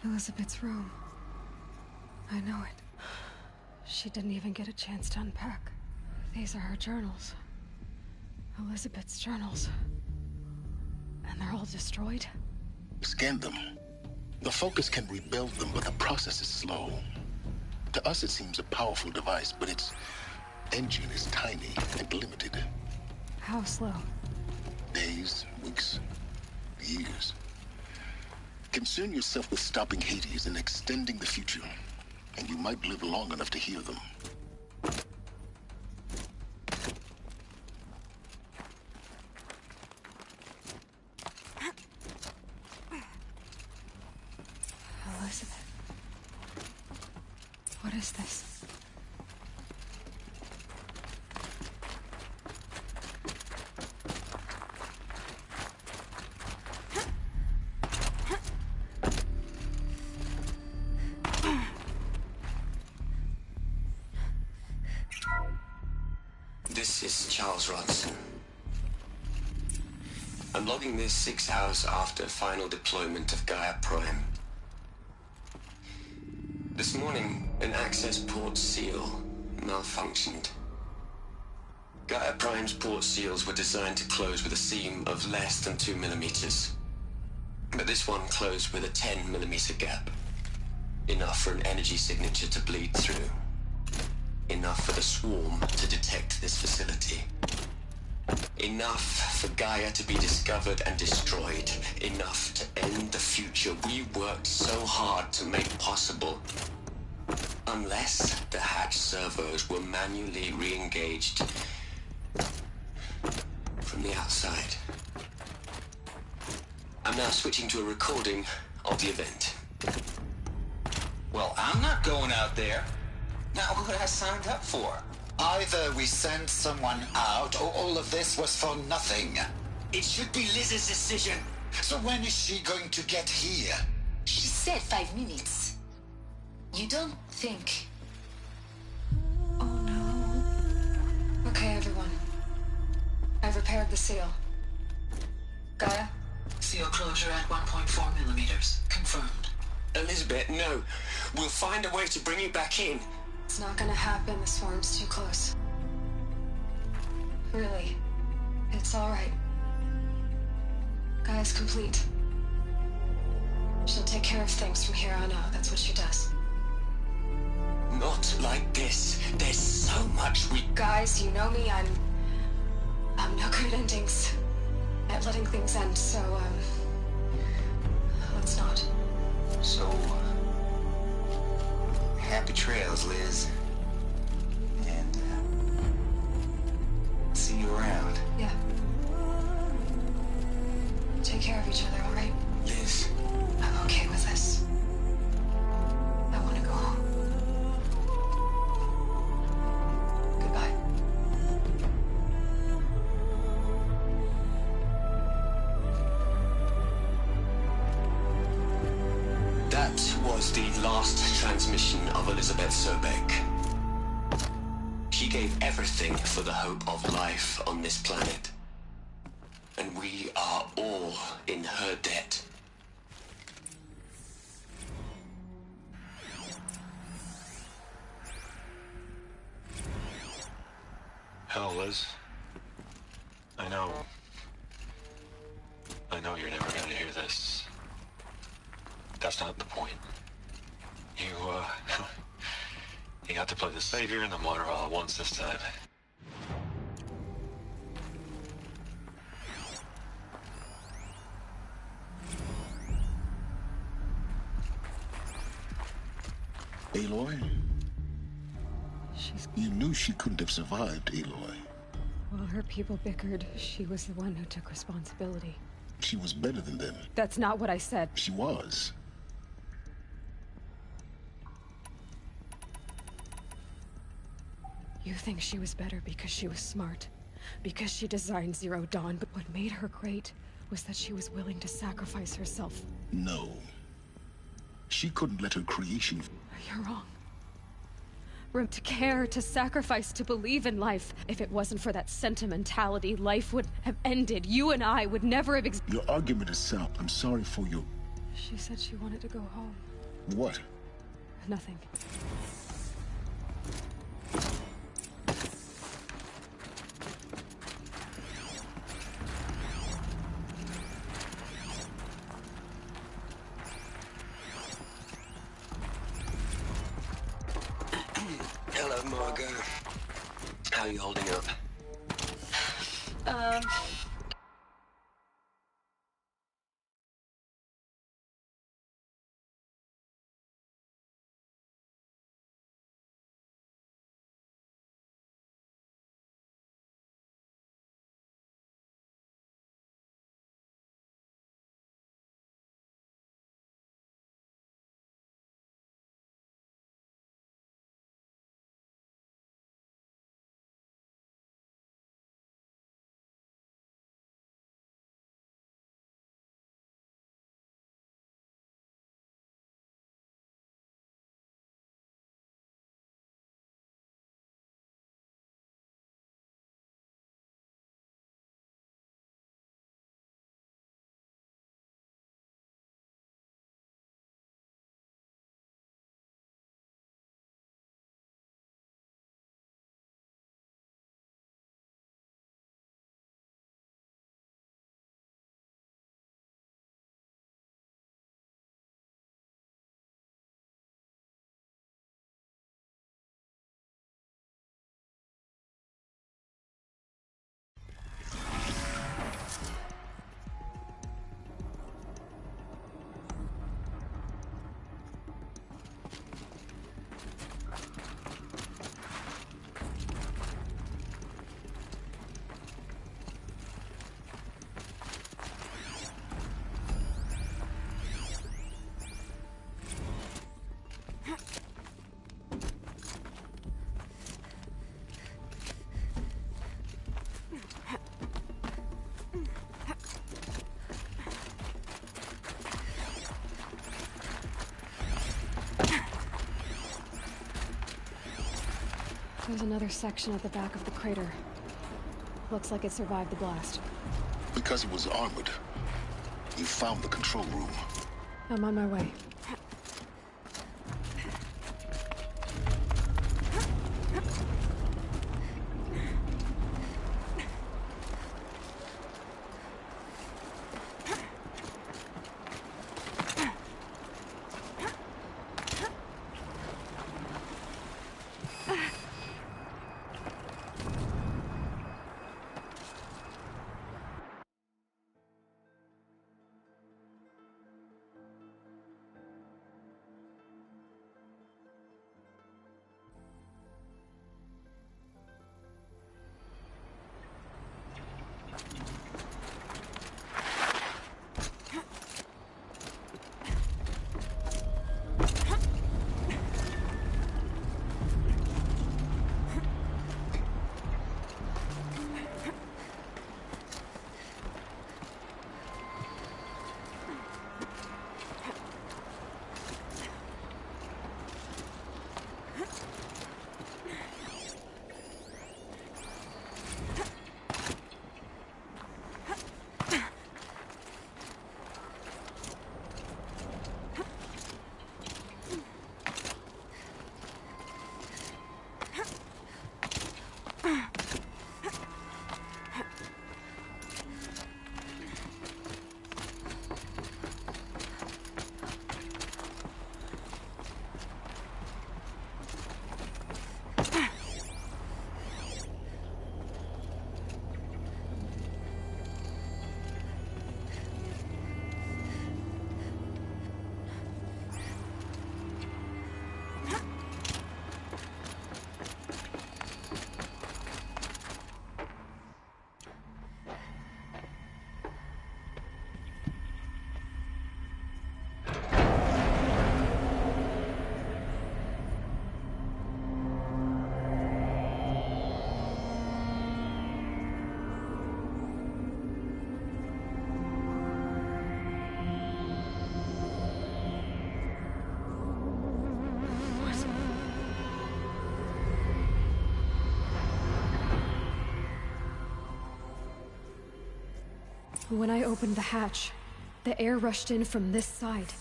Elizabeth's room. I know it. She didn't even get a chance to unpack. These are her journals. Elizabeth's journals. And they're all destroyed? Scan them. The Focus can rebuild them, but the process is slow. To us, it seems a powerful device, but its engine is tiny and limited. How slow? Days, weeks, years. Concern yourself with stopping Hades and extending the future, and you might live long enough to hear them. Elizabeth. What is this? This is Charles Ronson. I'm logging this 6 hours after final deployment of Gaia Prime. This morning, an access port seal malfunctioned. Gaia Prime's port seals were designed to close with a seam of less than 2 millimeters. But this one closed with a 10 millimeter gap. Enough for an energy signature to bleed through. Enough for the swarm to detect this facility. Enough for Gaia to be discovered and destroyed. Enough to end the future we worked so hard to make possible. Unless the hatch servos were manually re-engaged from the outside. I'm now switching to a recording of the event. Well, I'm not going out there. Now, what I signed up for? Either we send someone out, or all of this was for nothing. It should be Liz's decision. So when is she going to get here? She said 5 minutes. You don't think... Oh no. Okay, everyone. I've repaired the seal. Gaia? Seal closure at 1.4 millimeters. Confirmed. Elizabeth, no. We'll find a way to bring you back in. It's not gonna happen. The swarm's too close. Really. It's alright. Gaia's complete. She'll take care of things from here on out. That's what she does. Not like this. There's so much we... Guys, you know me. I'm no good at endings. At letting things end, so, let's not. So, happy trails, Liz. And, see you around. Yeah. Take care of each other, all right? Liz. I'm okay with this. I want to go home. the last transmission of Elizabeth Sobek. She gave everything for the hope of life on this planet. And we are all in her debt. Hell, Liz. I know you're never gonna hear this. That's not the point. You got to play the savior and the martyr all at once this time. Aloy? You knew she couldn't have survived, Aloy. While her people bickered, she was the one who took responsibility. She was better than them. That's not what I said. She was. You think she was better because she was smart, because she designed Zero Dawn, but what made her great was that she was willing to sacrifice herself. No. She couldn't let her creation... You're wrong. To care, to sacrifice, to believe in life. If it wasn't for that sentimentality, life would have ended. You and I would never have Your argument is sound. I'm sorry for your... She said she wanted to go home. What? Nothing. Hello, Margot. How are you holding up? There's another section at the back of the crater. Looks like it survived the blast. Because it was armored. You found the control room. I'm on my way. When I opened the hatch, the air rushed in from this side.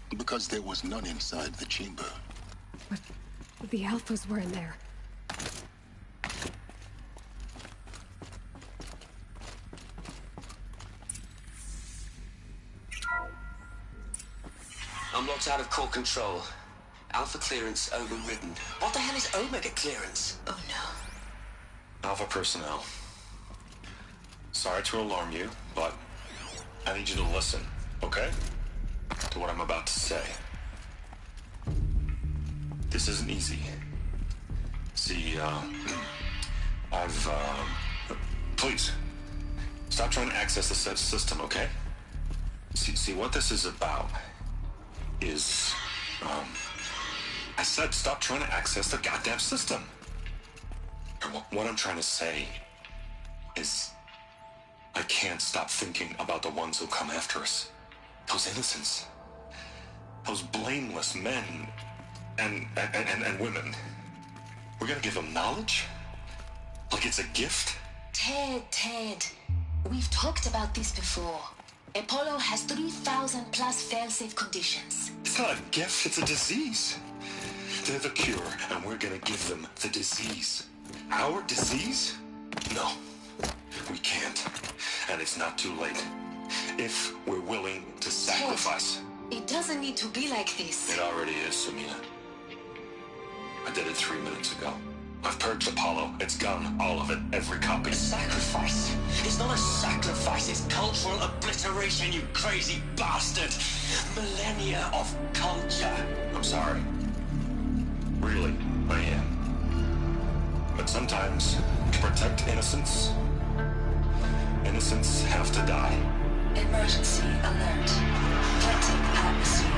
Because there was none inside the chamber. But the Alphas were in there. I'm locked out of core control. Alpha clearance overridden. What the hell is Omega clearance? Oh no. Alpha personnel. Sorry to alarm you, but I need you to listen, okay? To what I'm about to say. This isn't easy. See, please, stop trying to access the system, okay? See, what this is about is, I said stop trying to access the goddamn system. What I'm trying to say is I can't stop thinking about the ones who come after us. Those innocents. Those blameless men and women. We're gonna give them knowledge? Like it's a gift? Ted. We've talked about this before. Apollo has 3,000 plus fail-safe conditions. It's not a gift, it's a disease. They're the cure, and we're gonna give them the disease. Our disease? No, we can't. And it's not too late. If we're willing to sacrifice. Ted, it doesn't need to be like this. It already is, Samina. I did it 3 minutes ago. I've purged Apollo. It's gone. All of it. Every copy. Sacrifice? It's not a sacrifice. It's cultural obliteration, you crazy bastard. Millennia of culture. I'm sorry. Really, I am. But sometimes, to protect innocence, innocents have to die. Emergency alert. Threatening atmosphere.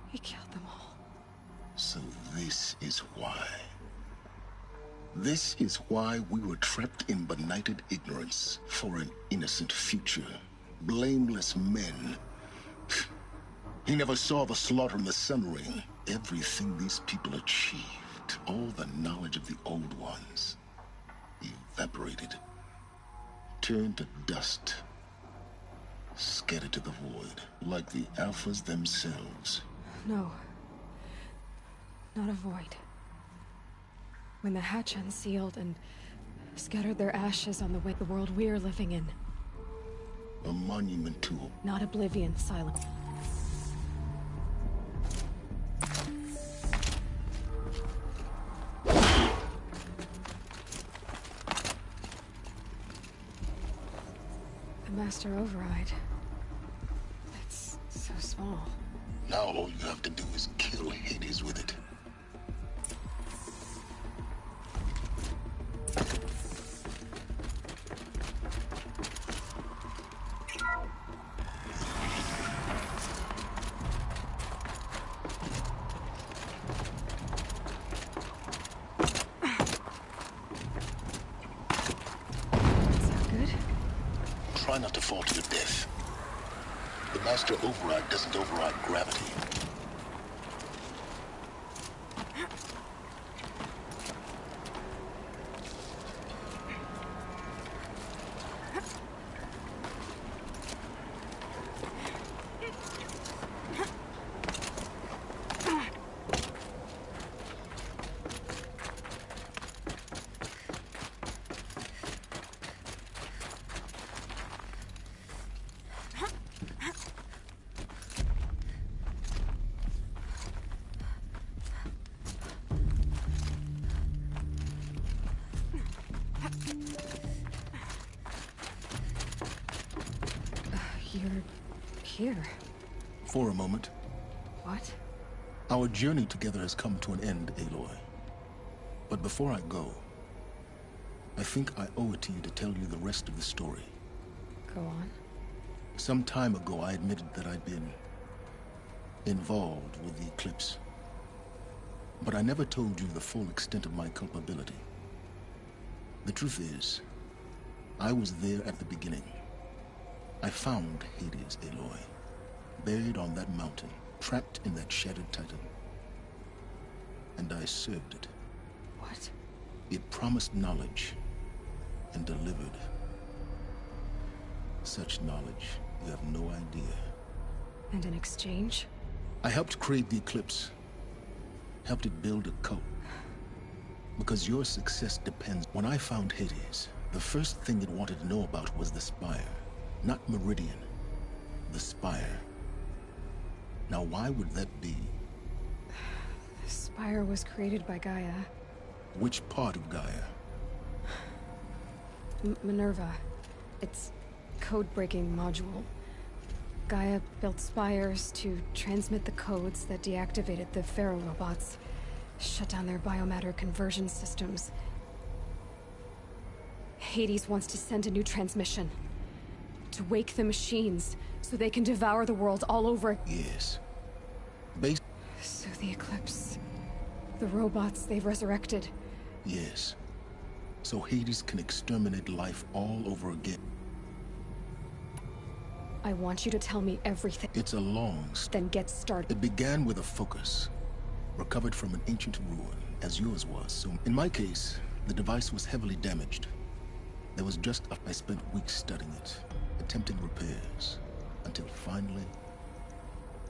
He killed them all. So this is why. This is why we were trapped in benighted ignorance for an innocent future. Blameless men. He never saw the slaughter in the Sun Ring. Everything these people achieved, all the knowledge of the old ones, evaporated, turned to dust, scattered to the void, like the Alphas themselves. No. Not a void. When the hatch unsealed and scattered their ashes on the world we're living in. A monument to... Not oblivion, silent. The Master Override. It's so small. Now all you have to do is kill Hades with it. Try not to fall to your death. The Master Override doesn't override gravity. You're here. For a moment. What? Our journey together has come to an end, Aloy. But before I go, I think I owe it to you to tell you the rest of the story. Go on. Some time ago, I admitted that I'd been involved with the Eclipse. But I never told you the full extent of my culpability. The truth is, I was there at the beginning. I found Hades, Aloy, buried on that mountain, trapped in that shattered titan. And I served it. What? It promised knowledge and delivered. Such knowledge, you have no idea. And in exchange? I helped create the Eclipse. Helped it build a cult. Because your success depends. When I found Hades, the first thing it wanted to know about was the Spire. Not Meridian. The Spire. Now why would that be? The Spire was created by Gaia. Which part of Gaia? Minerva. It's code-breaking module. Gaia built spires to transmit the codes that deactivated the Pharaoh robots, shut down their biomatter conversion systems. Hades wants to send a new transmission. To wake the machines, so they can devour the world all over. Yes. So the Eclipse... the robots they've resurrected. Yes. So Hades can exterminate life all over again. I want you to tell me everything. It's a long story. Then get started. It began with a focus, recovered from an ancient ruin, as yours was. So in my case, the device was heavily damaged. There was just I spent weeks studying it, attempting repairs, until finally,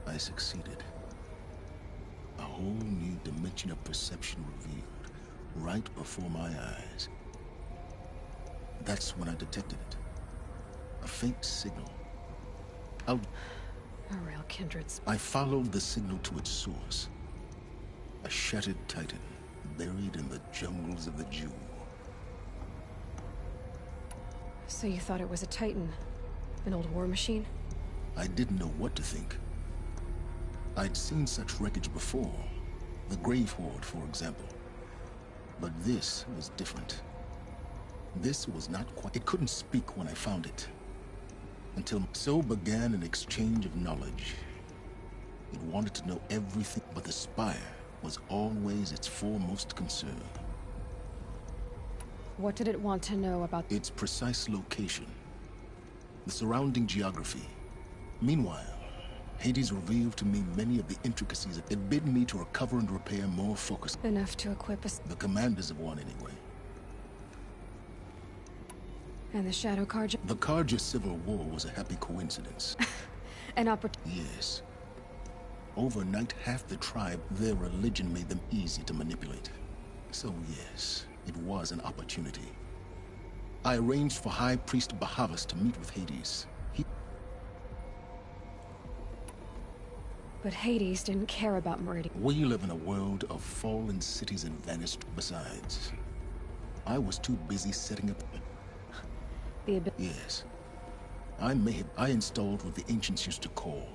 I succeeded. A whole new dimension of perception revealed, right before my eyes. That's when I detected it. A faint signal. A real kindred. I followed the signal to its source. A shattered titan, buried in the jungles of the Jew. So you thought it was a titan? An old war machine? I didn't know what to think. I'd seen such wreckage before. The Grave Horde, for example. But this was different. This was not quite... It couldn't speak when I found it. Until so began an exchange of knowledge. It wanted to know everything, but the Spire was always its foremost concern. What did it want to know about... Its precise location. The surrounding geography. Meanwhile, Hades revealed to me many of the intricacies. It bid me to recover and repair more focus. Enough to equip us. The commanders of one, anyway. And the Shadow Carja? The Carja civil war was a happy coincidence. An opportunity. Yes. Overnight, half the tribe, their religion made them easy to manipulate. So yes, it was an opportunity. I arranged for High Priest Bahavas to meet with Hades. But Hades didn't care about Meridian. We live in a world of fallen cities and vanished. Besides, I was too busy setting up... Yes. I installed what the ancients used to call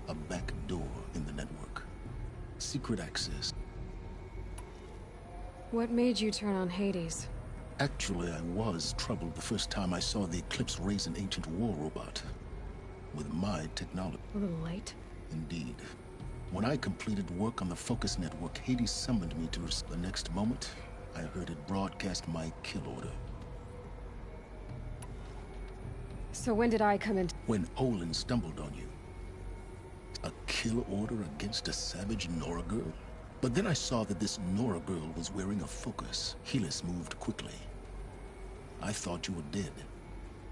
a back door in the network. Secret access. What made you turn on Hades? Actually, I was troubled the first time I saw the Eclipse raise an ancient war robot. With my technology. A little late. Indeed. When I completed work on the Focus Network, Hades summoned me to the next moment, I heard it broadcast my kill order. So when did I come in? When Olin stumbled on you. A kill order against a savage Nora girl? But then I saw that this Nora girl was wearing a focus. Helis moved quickly. I thought you were dead.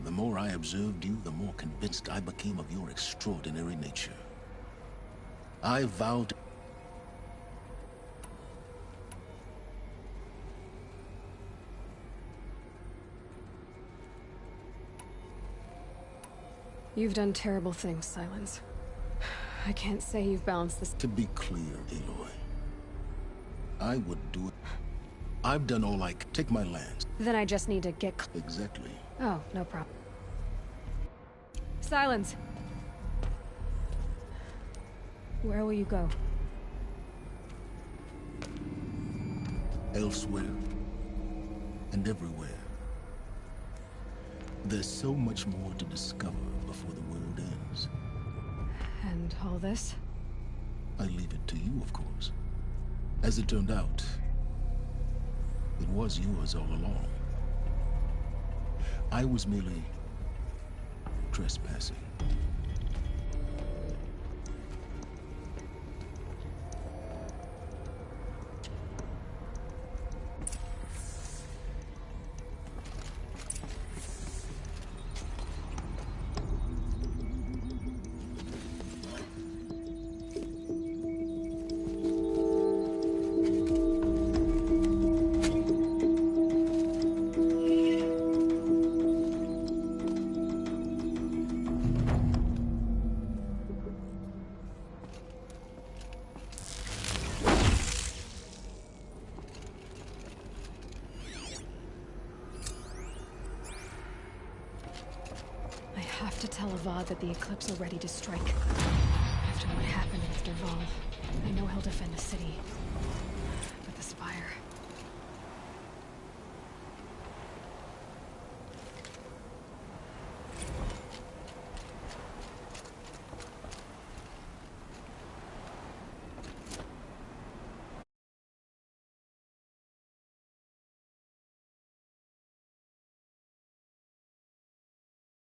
The more I observed you, the more convinced I became of your extraordinary nature. I vowed... You've done terrible things, Silence. I can't say you've balanced this. To be clear, Aloy, I would do it. I've done all I can. Take my lands. Then I just need to get... Exactly. Oh, no problem. Silence! Where will you go? Elsewhere. And everywhere. There's so much more to discover before the world ends. And all this? I leave it to you, of course. As it turned out, it was yours all along. I was merely trespassing. I have to tell Avad that the Eclipse are ready to strike. After what happened with Dervahl, I know he'll defend the city. But the Spire...